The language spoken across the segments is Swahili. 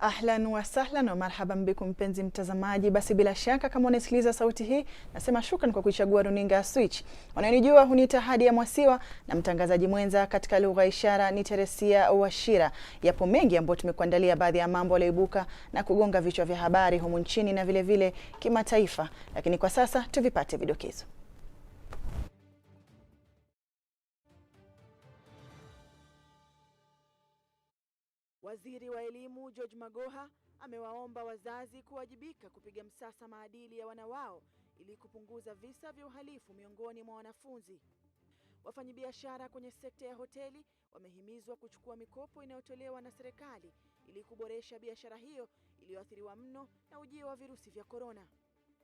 Ahlan wa sahlan wa marhaban bikum mpenzi mtazamaji. Basi bila shaka kama unasikiliza sauti hii, nasema shukran kwa kuichagua runinga ya Switch. Wananijua huniita Hadi ya Mwasiwa na mtangazaji mwenza katika lugha ishara ni Teresia Washira. Yapo mengi ambayo tumekuandalia, baadhi ya mambo yaliyoibuka na kugonga vichwa vya habari humu nchini na vile vile kimataifa. Lakini kwa sasa tuvipate vidokezo. Waziri wa Elimu George Magoha amewaomba wazazi kuwajibika kupiga msasa maadili ya wana wao ili kupunguza visa vya uhalifu miongoni mwa wanafunzi. Wafanyabiashara kwenye sekta ya hoteli wamehimizwa kuchukua mikopo inayotolewa na serikali ili kuboresha biashara hiyo iliyoathiriwa mno na ujio wa virusi vya korona.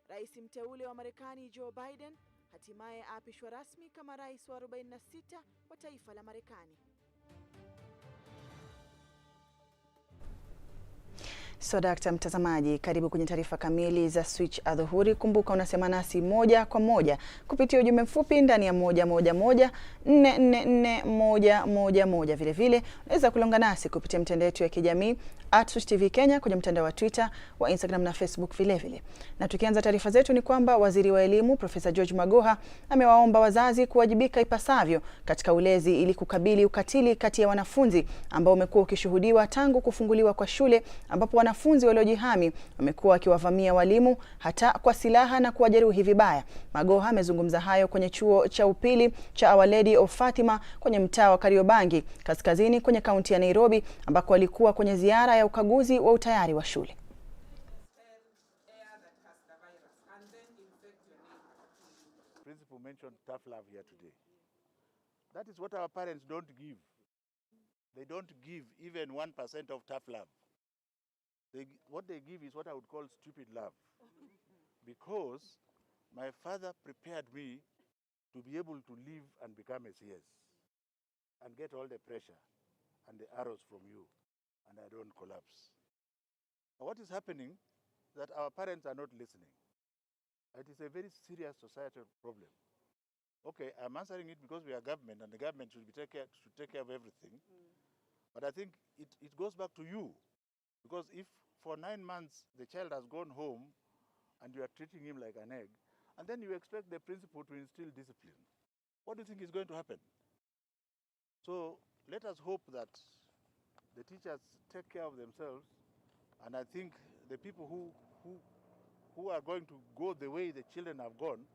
Rais mteule wa Marekani Joe Biden hatimaye aapishwa rasmi kama rais wa 46 wa taifa la Marekani. So dakta mtazamaji, karibu kwenye taarifa kamili za Switch adhuhuri. Kumbuka unasema nasi moja kwa moja kupitia ujumbe mfupi ndani ya 111444111. Vile vile unaweza kulonga nasi kupitia mtandao wetu ya kijamii @SwitchTV Kenya, kwenye mtandao wa Twitter, wa Instagram na Facebook vile vile. Na tukianza taarifa zetu ni kwamba waziri wa elimu Profesa George Magoha amewaomba wazazi kuwajibika ipasavyo katika ulezi ili kukabili ukatili kati ya wanafunzi ambao umekuwa ukishuhudiwa tangu kufunguliwa kwa shule, ambapo wanafunzi waliojihami wamekuwa wakiwavamia walimu hata kwa silaha na kuwajeruhi vibaya. Magoha amezungumza hayo kwenye chuo cha upili cha Our Lady of Fatima kwenye mtaa wa Kariobangi kaskazini kwenye kaunti ya Nairobi, ambako walikuwa kwenye ziara ya ukaguzi wa utayari wa shule. Principal mentioned tough love here today. That is what our parents don't give. They don't give even 1% of tough love. What they give is what I would call stupid love. Because my father prepared me to be able to live and become a CS and get all the pressure and the arrows from you, and I don't collapse. Now what is happening is that our parents are not listening. It is a very serious societal problem. Okay, I'm answering it because we are government, and the government should take care of everything. But I think it goes back to you. Because if for 9 months the child has gone home and you are treating him like an egg, and then you expect the principal to instill discipline, what do you think is going to happen? So let us hope that the teachers take care of themselves, and I think the people who are going to go the way the children have gone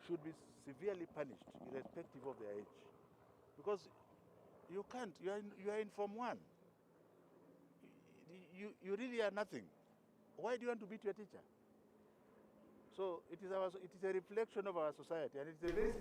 should be severely punished, irrespective of their age. Because you can't, you are in Form 1. You really are nothing. Why do you want to beat your teacher? So it is a reflection of our society, and it's a very...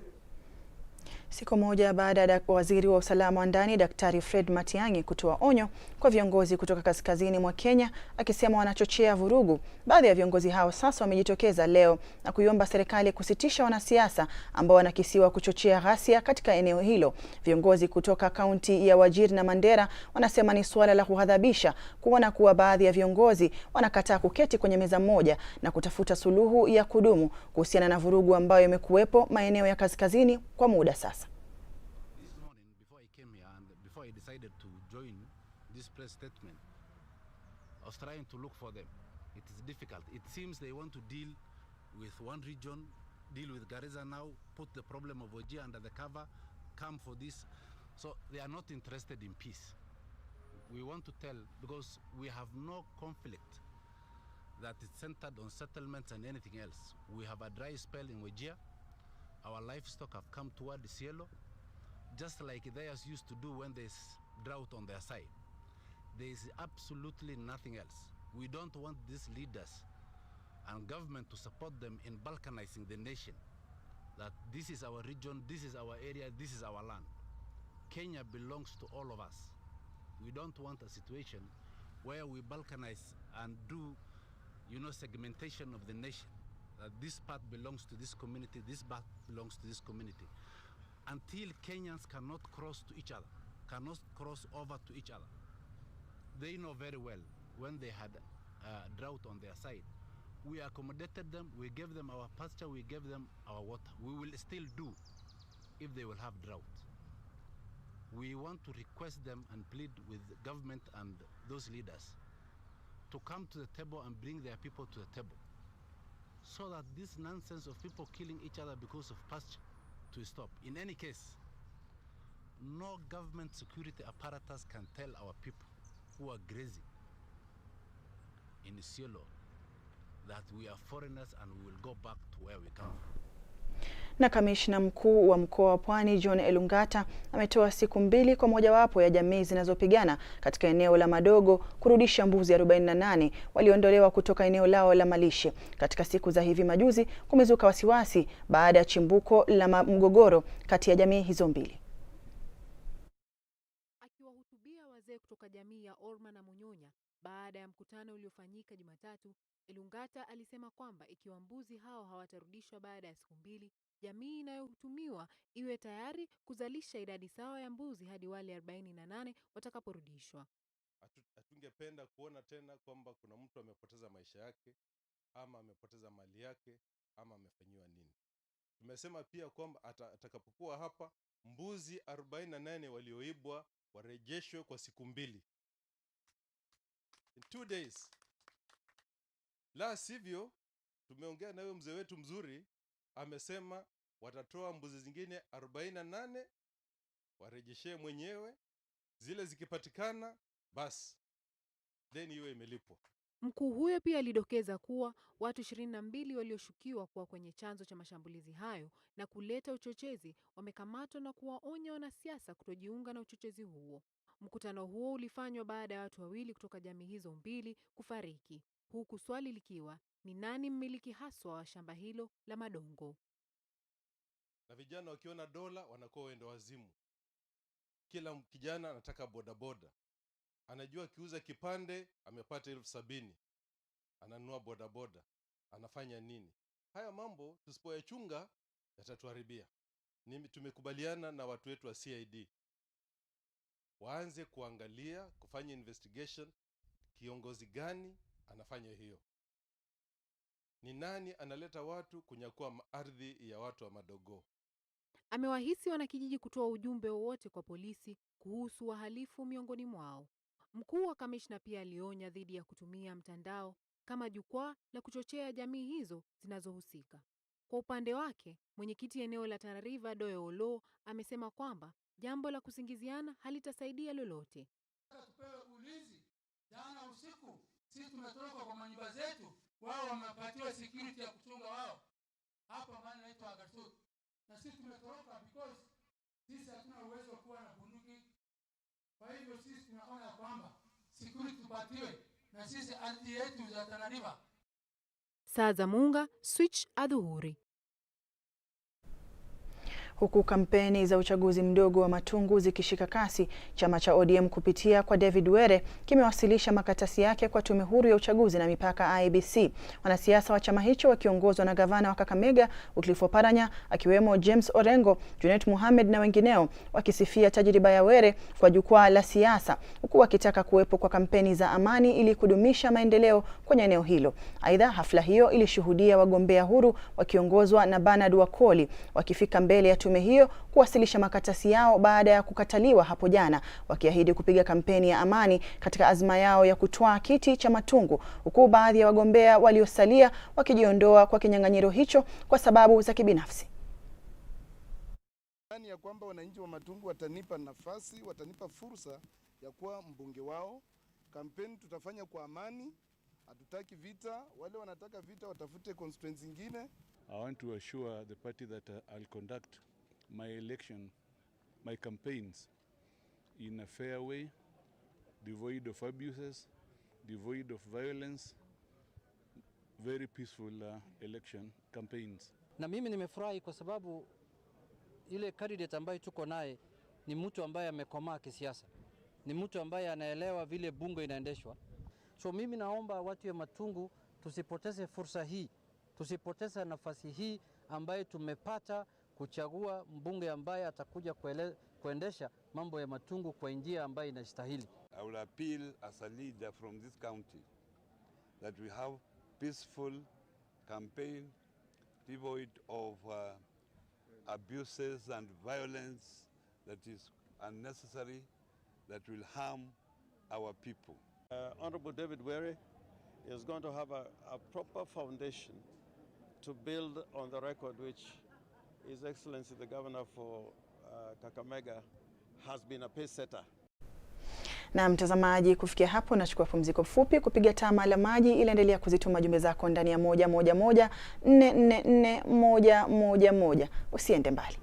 Siku moja baada ya waziri wa usalama wa ndani Daktari Fred Matiang'i kutoa onyo kwa viongozi kutoka kaskazini mwa Kenya akisema wanachochea vurugu, baadhi ya viongozi hao sasa wamejitokeza leo na kuiomba serikali kusitisha wanasiasa ambao wanakisiwa kuchochea ghasia katika eneo hilo. Viongozi kutoka kaunti ya Wajir na Mandera wanasema ni suala la kughadhabisha kuona kuwa baadhi ya viongozi wanakataa kuketi kwenye meza moja na kutafuta suluhu ya kudumu kuhusiana na vurugu ambayo imekuwepo maeneo ya kaskazini kwa muda sasa. Before I decided to join this press statement, I was trying to look for them. It is difficult. It seems they want to deal with one region, deal with Garissa now, put the problem of Wajir under the cover, come for this. So they are not interested in peace. We want to tell, because we have no conflict that is centered on settlements and anything else. We have a dry spell in Wajir. Our livestock have come toward the cielo, just like theirs used to do when there's drought on their side. There is absolutely nothing else. We don't want these leaders and government to support them in balkanizing the nation. That this is our region, this is our area, this is our land. Kenya belongs to all of us. We don't want a situation where we balkanize and do, segmentation of the nation. That this part belongs to this community, this part belongs to this community. Until Kenyans cannot cross to each other, cannot cross over to each other. They know very well when they had drought on their side. We accommodated them, we gave them our pasture, we gave them our water. We will still do if they will have drought. We want to request them and plead with the government and those leaders to come to the table and bring their people to the table, so that this nonsense of people killing each other because of pasture to stop. In any case, no government security apparatus can tell our people who are grazing in Isiolo that we are foreigners and we will go back to where we come from. Na kamishna mkuu wa mkoa wa Pwani John Elungata ametoa siku 2 kwa mojawapo ya jamii zinazopigana katika eneo la Madogo kurudisha mbuzi 48 waliondolewa kutoka eneo lao la malishe. Katika siku za hivi majuzi kumezuka wasiwasi baada ya chimbuko la mgogoro kati ya jamii hizo mbili. Akiwahutubia wazee kutoka jamii ya Orma na Munyonya baada ya mkutano uliofanyika Jumatatu, Elungata alisema kwamba ikiwa mbuzi hao hawatarudishwa baada ya siku 2, jamii inayohutumiwa iwe tayari kuzalisha idadi sawa ya mbuzi hadi wale 48 watakaporudishwa. Hatungependa kuona tena kwamba kuna mtu amepoteza maisha yake ama amepoteza mali yake ama amefanyiwa nini. Tumesema pia kwamba atakapokuwa hapa mbuzi 48 walioibwa warejeshwe kwa siku 2. In 2 days. La sivyo, tumeongea na huyo mzee wetu mzuri, amesema watatoa mbuzi zingine 48 warejeshe mwenyewe, zile zikipatikana basi then iwe imelipwa. Mkuu huyo pia alidokeza kuwa watu 22 walioshukiwa kuwa kwenye chanzo cha mashambulizi hayo na kuleta uchochezi wamekamatwa na kuwaonya wanasiasa kutojiunga na uchochezi huo. Mkutano huo ulifanywa baada ya watu 2 kutoka jamii hizo 2 kufariki, huku swali likiwa ni nani mmiliki haswa wa shamba hilo la Madongo. Na vijana wakiona dola wanakuwa wendo wazimu. Kila kijana anataka bodaboda. Anajua kiuza kipande amepata 70,000. Ananunua bodaboda. Anafanya nini? Haya mambo tusipoyachunga yatatuharibia. Tumekubaliana na watu wetu wa CID waanze kuangalia, kufanya investigation, kiongozi gani anafanya hiyo. Ni nani analeta watu kunyakua ardhi ya watu wa Madogo. Amewahisi wanakijiji kutoa ujumbe wowote kwa polisi kuhusu wahalifu miongoni mwao. Mkuu wa kamishna pia alionya dhidi ya kutumia mtandao kama jukwaa la kuchochea jamii hizo zinazohusika. Kwa upande wake, mwenyekiti eneo la Tana River Doyo Olo amesema kwamba jambo la kusingiziana halitasaidia lolote. Tupewe ulinzi. Jana usiku sisi tumetoroka kwa manyumba zetu, wao wamepatiwa security ya kuchunga wao. Hapa maana inaitwa Agatut. Na sisi tumetoroka because sisi hatuna uwezo kuwa na bunduki. Kwa hivyo sisi tunaona kwamba security tupatiwe na sisi ardhi yetu za Tana River. Saa za Munga, Switch Adhuhuri. Huku kampeni za uchaguzi mdogo wa Matungu zikishika kasi, chama cha ODM kupitia kwa David Were kimewasilisha makaratasi yake kwa Tume Huru ya Uchaguzi na Mipaka IEBC. Wanasiasa wa chama hicho wakiongozwa na gavana wa Kakamega Wycliffe Oparanya, akiwemo James Orengo, Junet Mohamed na wengineo, wakisifia tajriba ya Were kwa jukwaa la siasa, huku wakitaka kuwepo kwa kampeni za amani ili kudumisha maendeleo kwenye eneo hilo. Aidha, hafla hiyo ilishuhudia wagombea huru wakiongozwa na Bernard Wakoli wakifika mbele ya tume hiyo kuwasilisha makaratasi yao baada ya kukataliwa hapo jana, wakiahidi kupiga kampeni ya amani katika azma yao ya kutwaa kiti cha Matungu, huku baadhi ya wagombea waliosalia wakijiondoa kwa kinyang'anyiro hicho kwa sababu za kibinafsi. Ndani ya kwamba wananchi wa Matungu watanipa nafasi, watanipa fursa ya kuwa mbunge wao. Kampeni tutafanya kwa amani, hatutaki vita. Wale wanataka vita watafute constituency nyingine. I want to assure the party that I'll conduct my campaigns in a fair way, devoid of abuses, devoid of violence, very peaceful election campaigns. Na mimi nimefurahi kwa sababu ile candidate ambaye tuko naye ni mtu ambaye amekomaa kisiasa. Ni mtu ambaye anaelewa vile bunge inaendeshwa. So mimi naomba watu wa Matungu tusipoteze fursa hii. Tusipoteze nafasi hii ambaye tumepata kuchagua mbunge ambaye atakuja kuendesha mambo ya Matungu kwa njia ambayo inastahili. I will appeal as a leader from this county that we have peaceful campaign devoid of abuses and violence that is unnecessary, that will harm our people. Honorable David Were is going to have a proper foundation to build on the record which His Excellency the Governor for Kakamega has been a pace setter. Na mtazamaji, kufikia hapo nachukua pumziko fupi kupiga tama la maji, ili endelea kuzituma jumbe zako ndani ya 111 444 111. Usiende mbali.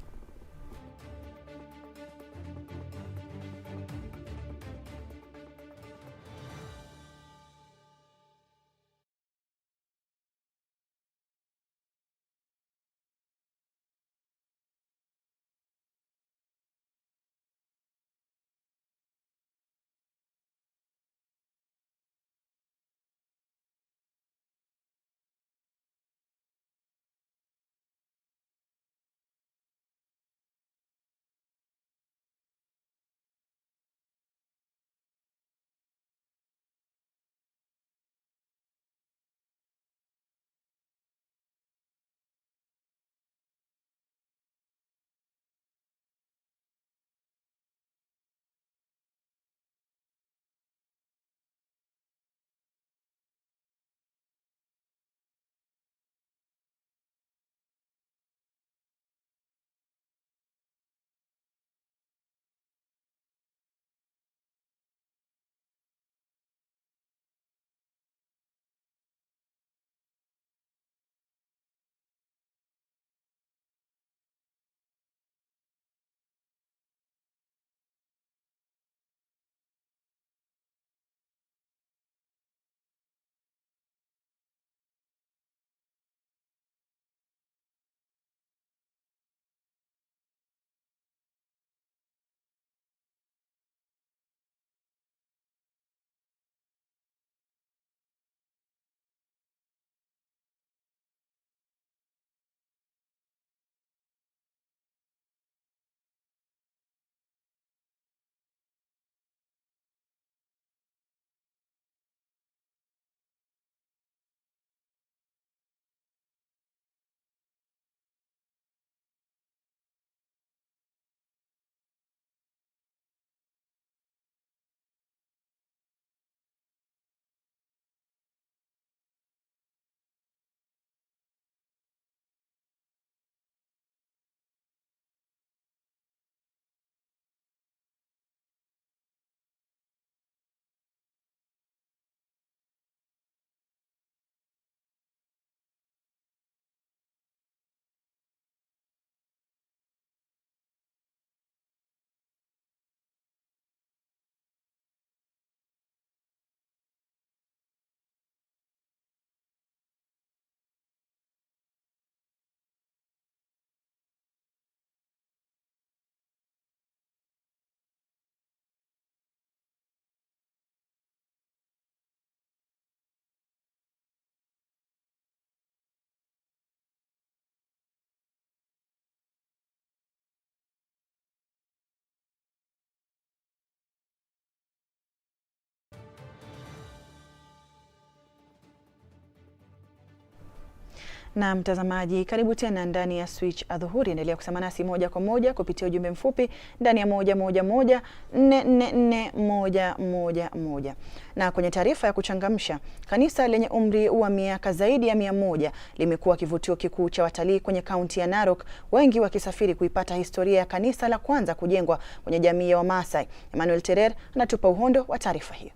Na mtazamaji, karibu tena ndani ya Switch Adhuhuri. Endelea kusema nasi moja kwa moja kupitia ujumbe mfupi ndani ya 111 444 111. Na kwenye taarifa ya kuchangamsha, kanisa lenye umri wa miaka zaidi ya 100 limekuwa kivutio kikuu cha watalii kwenye kaunti ya Narok, wengi wakisafiri kuipata historia ya kanisa la kwanza kujengwa kwenye jamii ya Wamasai. Emmanuel Terer anatupa uhondo wa taarifa hiyo.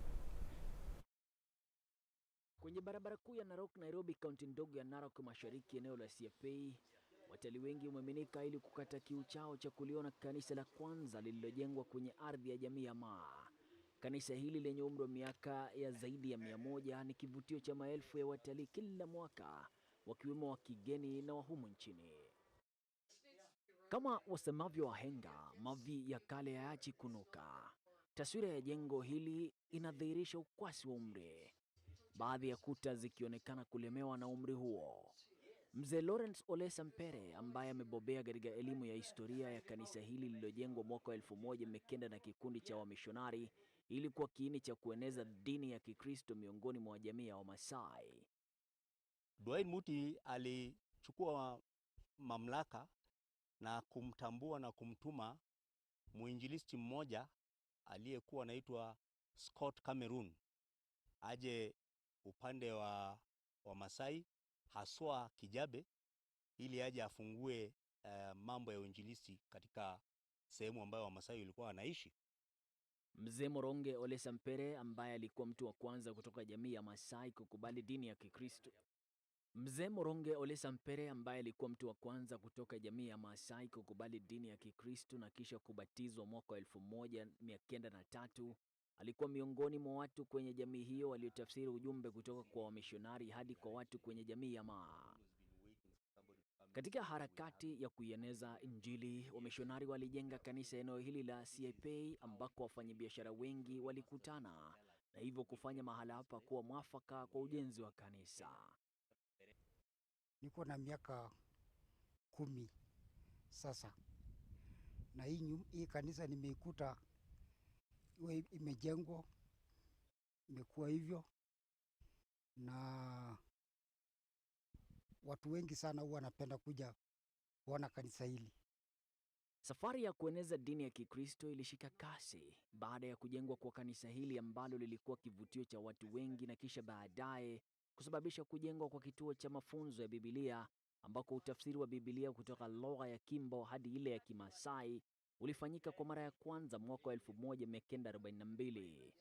Kwenye barabara kuu ya Narok Nairobi, kaunti ndogo ya Narok Mashariki, eneo la CFA, watalii wengi wameminika ili kukata kiu chao cha kuliona kanisa la kwanza lililojengwa kwenye ardhi ya jamii ya Maa. Kanisa hili lenye umri wa miaka ya zaidi ya 100 ni kivutio cha maelfu ya watalii kila mwaka, wakiwemo wa kigeni na wa humu nchini. Kama wasemavyo wahenga, mavi ya kale hayaachi kunuka. Taswira ya jengo hili inadhihirisha ukwasi wa umri, baadhi ya kuta zikionekana kulemewa na umri huo. Mzee Lawrence Ole Sampere, ambaye amebobea katika elimu ya historia ya kanisa hili lililojengwa mwaka 1900 na kikundi cha wamishonari ili kuwa kiini cha kueneza dini ya Kikristo miongoni mwa jamii ya Wamasai. Dwayne Muti alichukua mamlaka na kumtambua na kumtuma muinjilisti mmoja aliyekuwa anaitwa Scott Cameroon aje upande wa Masai, haswa Kijabe, ili aje afungue mambo ya uinjilisti katika sehemu ambayo Wamasai walikuwa wanaishi. Mzee Moronge Ole Sampere ambaye alikuwa mtu wa kwanza kutoka jamii ya Masai kukubali dini ya Kikristo. Mzee Moronge Ole Sampere ambaye alikuwa mtu wa kwanza kutoka jamii ya Masai kukubali dini ya Kikristo na kisha kubatizwa mwaka 1903, alikuwa miongoni mwa watu kwenye jamii hiyo waliotafsiri ujumbe kutoka kwa wamishonari hadi kwa watu kwenye jamii ya Maa. Katika harakati ya kuieneza Injili, wamishonari walijenga kanisa eneo hili la Siepei ambako wafanyabiashara wengi walikutana na hivyo kufanya mahala hapa kuwa mwafaka kwa ujenzi wa kanisa. Niko na miaka 10 sasa, na hii kanisa nimeikuta imejengwa, imekuwa hivyo, na watu wengi sana huwa wanapenda kuja kuona kanisa hili. Safari ya kueneza dini ya Kikristo ilishika kasi baada ya kujengwa kwa kanisa hili ambalo lilikuwa kivutio cha watu wengi, na kisha baadaye kusababisha kujengwa kwa kituo cha mafunzo ya Biblia ambako utafsiri wa Biblia kutoka lugha ya Kimbo hadi ile ya Kimasai ulifanyika kwa mara ya kwanza mwaka 1942.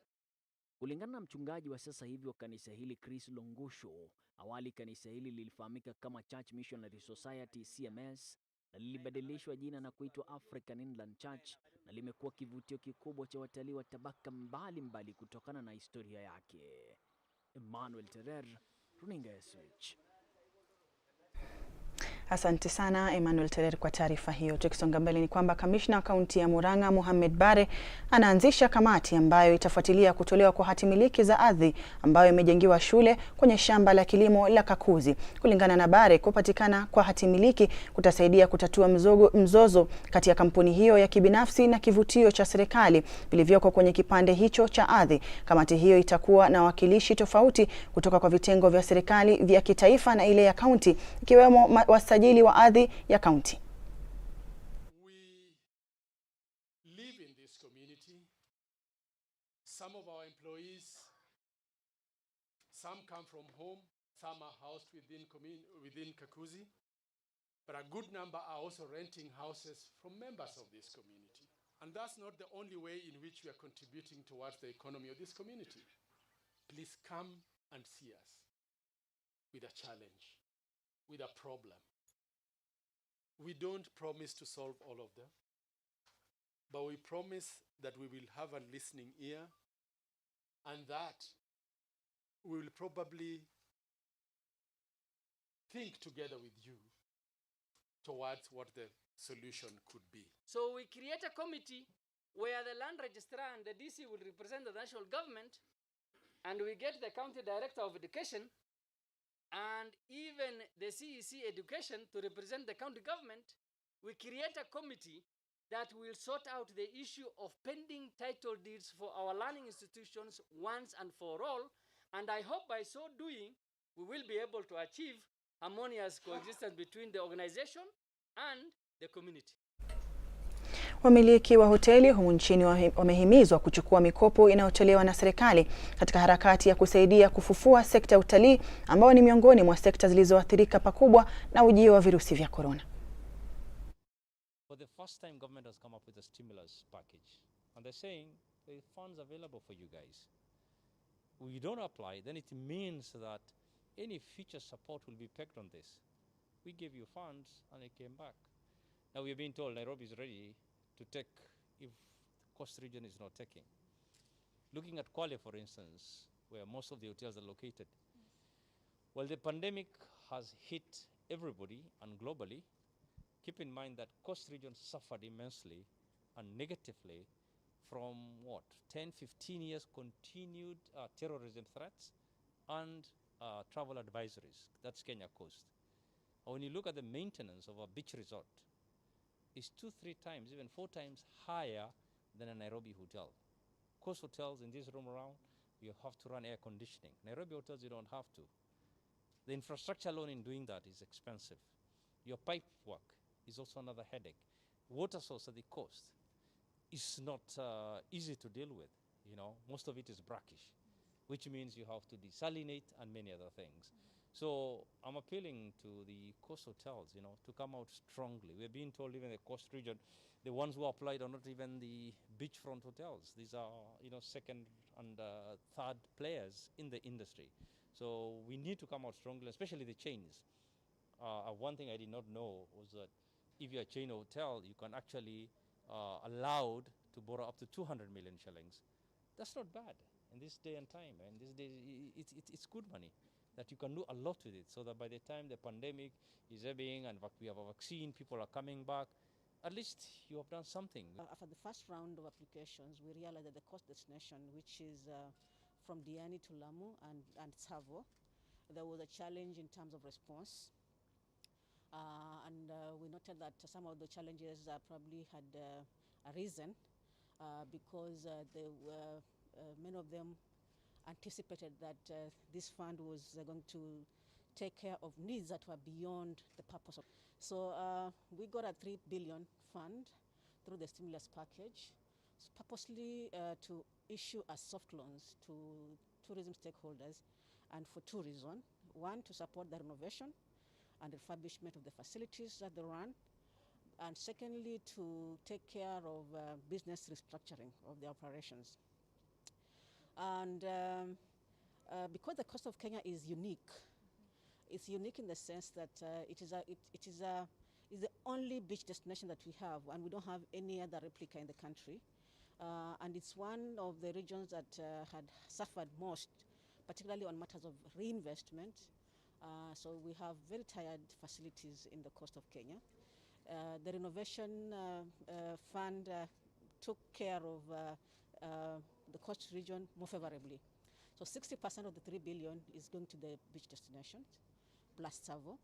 Kulingana na mchungaji wa sasa hivi wa kanisa hili Chris Longusho, awali kanisa hili lilifahamika kama Church Missionary Society CMS, na lilibadilishwa jina na kuitwa African Inland Church, na limekuwa kivutio kikubwa cha watalii wa tabaka mbalimbali kutokana na historia yake. Emmanuel Terer, Runinga ya Switch. Asante sana Emmanuel Terer kwa taarifa hiyo. Tukisonga mbele ni kwamba kamishna wa kaunti ya Murang'a Mohamed Bare anaanzisha kamati ambayo itafuatilia kutolewa kwa hati miliki za ardhi ambayo imejengiwa shule kwenye shamba la kilimo la Kakuzi. Kulingana na Bare, kupatikana kwa hati miliki kutasaidia kutatua mzozo kati ya kampuni hiyo ya kibinafsi na kivutio cha serikali vilivyoko kwenye kipande hicho cha ardhi. Kamati hiyo itakuwa na wakilishi tofauti kutoka kwa vitengo vya serikali vya kitaifa na ile ya kaunti, ikiwemo wasajili wa ardhi ya kaunti. We live in this community. Some of our employees, some come from home, some are housed within Kakuzi, but a good number are also renting houses from members of this community. And that's not the only way in which we are contributing towards the economy of this community. Please come and see us with a challenge, with a problem. We don't promise to solve all of them, but we promise that we will have a listening ear, and that we will probably think together with you towards what the solution could be. So we create a committee where the land registrar and the DC will represent the national government, and we get the county director of education and even the CEC education to represent the county government. We create a committee that will sort out the issue of pending title deeds for our learning institutions once and for all. And I hope by so doing, we will be able to achieve harmonious coexistence between the organization and the community. Wamiliki wa hoteli humu nchini wamehimizwa kuchukua mikopo inayotolewa na serikali katika harakati ya kusaidia kufufua sekta ya utalii ambao ni miongoni mwa sekta zilizoathirika pakubwa na ujio wa virusi vya corona. For the first time, government has come up with a stimulus package, and they're saying there are funds available for you guys. We don't apply, then it means that any future support will be pegged on this. We gave you funds and it came back. Now we're being told Nairobi is ready to take if Coast region is not taking. Looking at Kwale, for instance, where most of the hotels are located. Well, the pandemic has hit everybody and globally. Keep in mind that Coast region suffered immensely and negatively from 10, 15 years continued terrorism threats and travel advisories. That's Kenya Coast. And when you look at the maintenance of a beach resort, it's 2-3 times, even 4 times higher than a Nairobi hotel. Coast hotels in this room around, you have to run air conditioning. Nairobi hotels, you don't have to. The infrastructure alone in doing that is expensive. Your pipe work is also another headache. Water source at the coast is not easy to deal with. You know, most of it is brackish. which means you have to desalinate and many other things. So I'm appealing to the coast hotels, to come out strongly. We're being told even the coast region, the ones who applied are not even the beachfront hotels. These are, second and third players in the industry. So we need to come out strongly, especially the chains. One thing I did not know was that if you're a chain hotel, you can actually allowed to borrow up to 200 million shillings. That's not bad in this day and time. And this day, it's good money that you can do a lot with it, so that by the time the pandemic is ebbing and we have a vaccine, people are coming back, at least you have done something. After the first round of applications, we realized that the coast destination, which is from Diani to Lamu and Tsavo, there was a challenge in terms of response. We noted that some of the challenges probably had arisen because many of them anticipated that this fund was going to take care of needs that were beyond the purpose of. So we got a 3 billion fund through the stimulus package, purposely to issue as soft loans to tourism stakeholders, and for two reasons. One, to support the renovation and refurbishment of the facilities that they run, and secondly, to take care of business restructuring of the operations. And because the coast of Kenya is unique, it's unique in the sense that it is the only beach destination that we have, and we don't have any other replica in the country. And it's one of the regions that had suffered most, particularly on matters of reinvestment. So we have very tired facilities in the coast of Kenya. The renovation fund took care of the coast region more favorably. So 60% of the 3 billion is going to the beach destinations, plus Tsavo,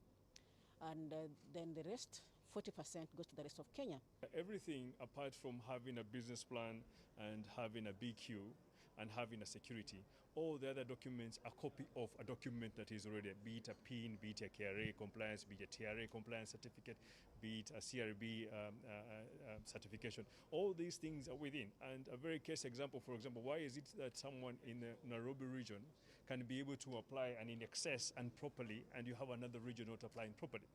and then the rest, 40%, goes to the rest of Kenya. Everything apart from having a business plan and having a BQ and having a security, all the other documents are a copy of a document that is already, be it a PIN, be it a KRA compliance, be it a TRA compliance certificate, be it a CRB certification. All these things are within. And a very case example, for example, why is it that someone in the Nairobi region can be able to apply and in excess and properly, and you have another region not applying properly?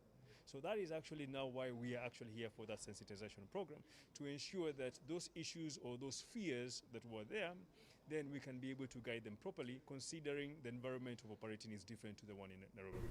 So that is actually now why we are actually here for that sensitization program, to ensure that those issues or those fears that were there, then we can be able to guide them properly, considering the environment of operating is different to the one in Nairobi.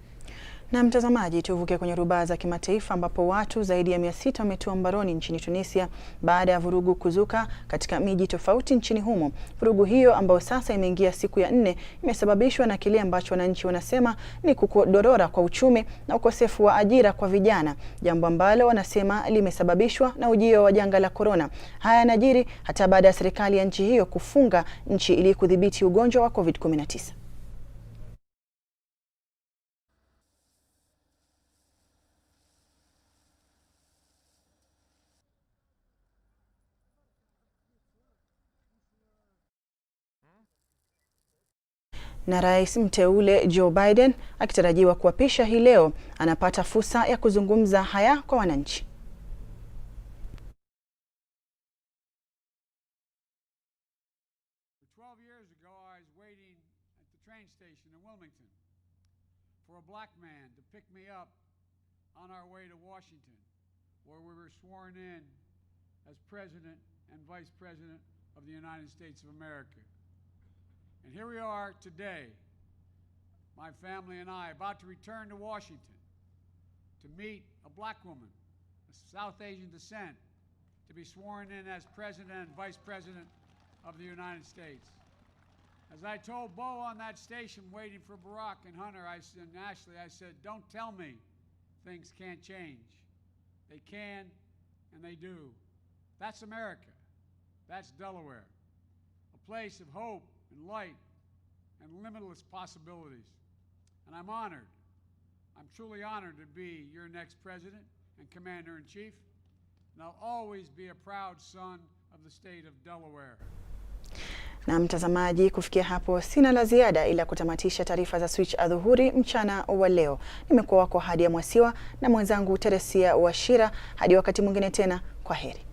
Na mtazamaji, tuvuke kwenye rubaa za kimataifa ambapo watu zaidi ya 600 wametiwa mbaroni nchini Tunisia baada ya vurugu kuzuka katika miji tofauti nchini humo. Vurugu hiyo ambayo sasa imeingia siku ya 4 imesababishwa na kile ambacho wananchi wanasema ni kudorora kwa uchumi na ukosefu wa ajira kwa vijana, jambo ambalo wanasema limesababishwa na ujio wa janga la corona. Haya yanajiri hata baada ya serikali ya nchi hiyo kufunga nchi ili kudhibiti ugonjwa wa COVID-19. Na rais mteule Joe Biden akitarajiwa kuapisha hii leo anapata fursa ya kuzungumza haya kwa wananchi. For a black man to pick me up on our way to Washington, where we were sworn in as President and Vice President of the United States of America. And here we are today, my family and I, about to return to Washington to meet a black woman of South Asian descent, to be sworn in as President and Vice President of the United States. As I told Bo on that station waiting for Barack and Hunter, and Ashley, I said, don't tell me things can't change. They can, and they do. That's America. That's Delaware. A place of hope and light and limitless possibilities. And I'm honored. I'm truly honored to be your next president and commander-in-chief. And I'll always be a proud son of the state of Delaware. Na mtazamaji, kufikia hapo sina la ziada ila kutamatisha taarifa za Switch adhuhuri mchana wa leo. Nimekuwa wako Hadia Mwasiwa na mwenzangu Teresia Washira. Hadi wakati mwingine tena, kwa heri.